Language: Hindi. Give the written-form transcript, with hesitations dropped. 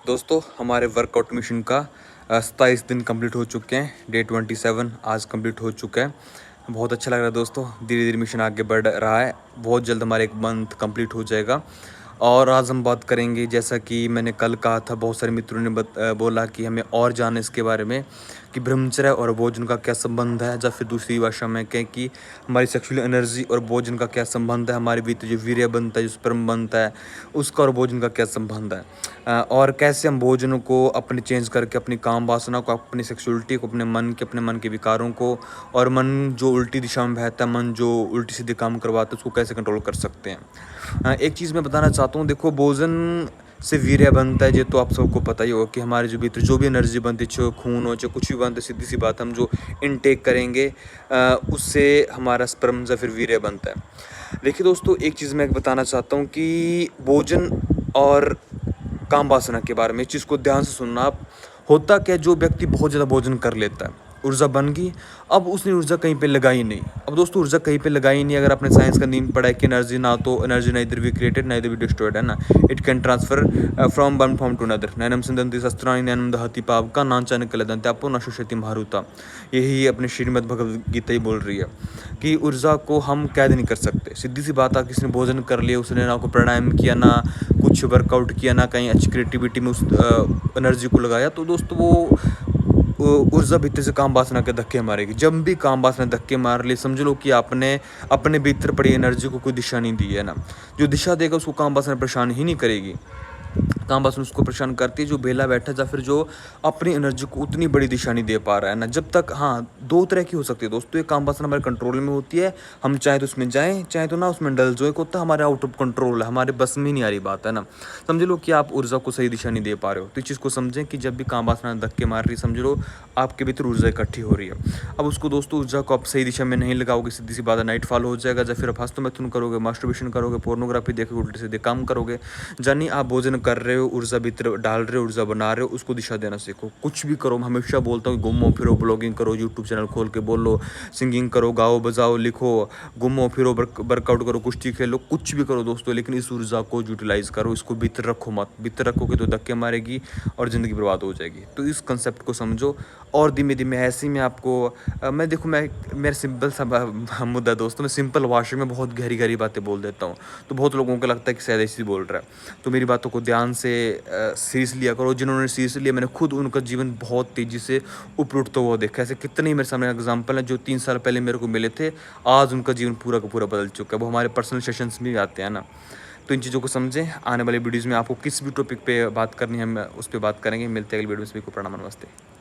दोस्तों हमारे वर्कआउट मिशन का 27 दिन कंप्लीट हो चुके हैं। डे 27 आज कंप्लीट हो चुका है। बहुत अच्छा लग रहा है दोस्तों। धीरे धीरे मिशन आगे बढ़ रहा है। बहुत जल्द हमारे 1 मंथ कंप्लीट हो जाएगा। और आज हम बात करेंगे, जैसा कि मैंने कल कहा था, बहुत सारे मित्रों ने बोला कि हमें और जाने इसके बारे में कि ब्रह्मचर्य और भोजन का क्या संबंध है, या फिर दूसरी भाषा में कहें कि हमारी सेक्सुअल एनर्जी और भोजन का क्या संबंध है, हमारे भीतर जो वीर्य बनता है, जो स्पर्म बनता है, उसका और भोजन का क्या संबंध है, और कैसे हम भोजन को अपने चेंज करके अपनी काम वासना को, अपनी सेक्सुअलिटी को, अपने मन के विकारों को, और मन जो उल्टी दिशा में बहता है, मन जो उल्टी सीधे काम करवाता है, उसको कैसे कंट्रोल कर सकते हैं। एक चीज़ मैं बताना चाहता हूँ, देखो भोजन से वीर्य बनता है, ये तो आप सबको पता ही होगा कि हमारे जो भीतर जो भी एनर्जी बनती है, चाहे खून हो चाहे कुछ भी बनता है, सीधी सी बात, हम जो इनटेक करेंगे उससे हमारा स्पर्म या फिर वीर्य बनता है। देखिए दोस्तों, एक चीज़ मैं बताना चाहता हूँ कि भोजन और काम वासना के बारे में, इस चीज़ को ध्यान से सुनना आप। होता क्या, जो व्यक्ति बहुत ज़्यादा भोजन कर लेता है, ऊर्जा बन गई, अब उसने ऊर्जा कहीं पे लगाई नहीं। अब दोस्तों ऊर्जा कहीं पे लगाई नहीं, अगर आपने साइंस का नीम पढ़ा है कि एनर्जी ना, तो एनर्जी ना इधर भी क्रिएटेड ना इधर भी डिस्ट्रॉयड है ना, it can transfer from one form to another. नैनम सिंदंती शस्त्राणि नैनम दहति पावका नांचान कलदंते आपो न शुष्यति मारुता। यही अपने श्रीमद् भगवद गीता ही बोल रही है कि ऊर्जा को हम कैद नहीं कर सकते। सीधी सी बात है, किसी ने भोजन कर लिया, उसने ना को प्राणायाम किया, ना कुछ वर्कआउट किया, ना कहीं अच्छी क्रिएटिविटी में उस एनर्जी को लगाया, तो दोस्तों वो ऊर्जा भीतर से काम वासना के धक्के मारेगी। जब भी काम वासना धक्के मार ले, समझ लो कि आपने अपने भीतर पड़ी एनर्जी को कोई दिशा नहीं दी है ना। जो दिशा देगा उसको काम वासना परेशान ही नहीं करेगी। काम वासना उसको परेशान करती है जो बेला बैठा, या फिर जो अपनी एनर्जी को उतनी बड़ी दिशा नहीं दे पा रहा है ना। जब तक, हाँ, 2 तरह की हो सकती है दोस्तों। एक काम वासना हमारे कंट्रोल में होती है, हम चाहे तो उसमें जाएं, चाहे तो ना उसमें डल। जो एक होता है हमारे आउट ऑफ कंट्रोल है, हमारे बस में नहीं आ रही बात है ना। समझ लो कि आप ऊर्जा को सही दिशा नहीं दे पा रहे हो, तो इस चीज़ को समझें कि जब भी काम वासना धक्के मार रही, समझ लो आपके भीतर ऊर्जा इकट्ठी हो रही है। अब उसको दोस्तों, ऊर्जा को आप सही दिशा में नहीं लगाओगे, सीधी सी बात है, नाइट फॉल हो जाएगा, या फिर आप हस्तमैथुन करोगे, मास्टरबेशन करोगे, पोर्नोग्राफी देखोगे, उल्टे सीधे काम करोगे। यानी आप भोजन कर रहे हो, ऊर्जा भीतर डाल रहे हो, ऊर्जा बना रहे हो, उसको दिशा देना सीखो। कुछ भी करो, मैं हमेशा बोलता हूँ, घूमो फिरो, ब्लॉगिंग करो, यूट्यूब चैनल खोल के बोलो, सिंगिंग करो, गाओ बजाओ, लिखो, घूमो फिरो, वर्कआउट करो, कुश्ती खेलो, कुछ भी करो दोस्तों, लेकिन इस ऊर्जा को यूटिलाइज करो। इसको भीतर रखो मत। भीतर रखोगे तो धक्के मारेगी और ज़िंदगी बर्बाद हो जाएगी। तो इस कंसेप्ट को समझो, और धीमे धीमे ऐसे ही मैं आपको मैं देखो, मैं मेरा सिंपल सा मुद्दा दोस्तों, मैं सिंपल भाषा में बहुत गहरी गहरी बातें बोल देता हूँ, तो बहुत लोगों को लगता है कि शायद ऐसे ही बोल रहा है। तो मेरी बातों को ध्यान से सीरियस लिया करो। जिन्होंने सीरियस लिया, मैंने खुद उनका जीवन बहुत तेज़ी से ऊपर उठता हुआ देखा। ऐसे कितने ही मेरे सामने एग्जाम्पल हैं जो 3 साल पहले मेरे को मिले थे, आज उनका जीवन पूरा का पूरा बदल चुका है। वो हमारे पर्सनल सेशंस में भी आते हैं ना। तो इन चीज़ों को समझें। आने वाली वीडियोज़ में आपको किस भी टॉपिक पे बात करनी है, हम उस पर बात करेंगे। मिलते हैं अगली वीडियो में। सभी को प्रणाम, नमस्ते।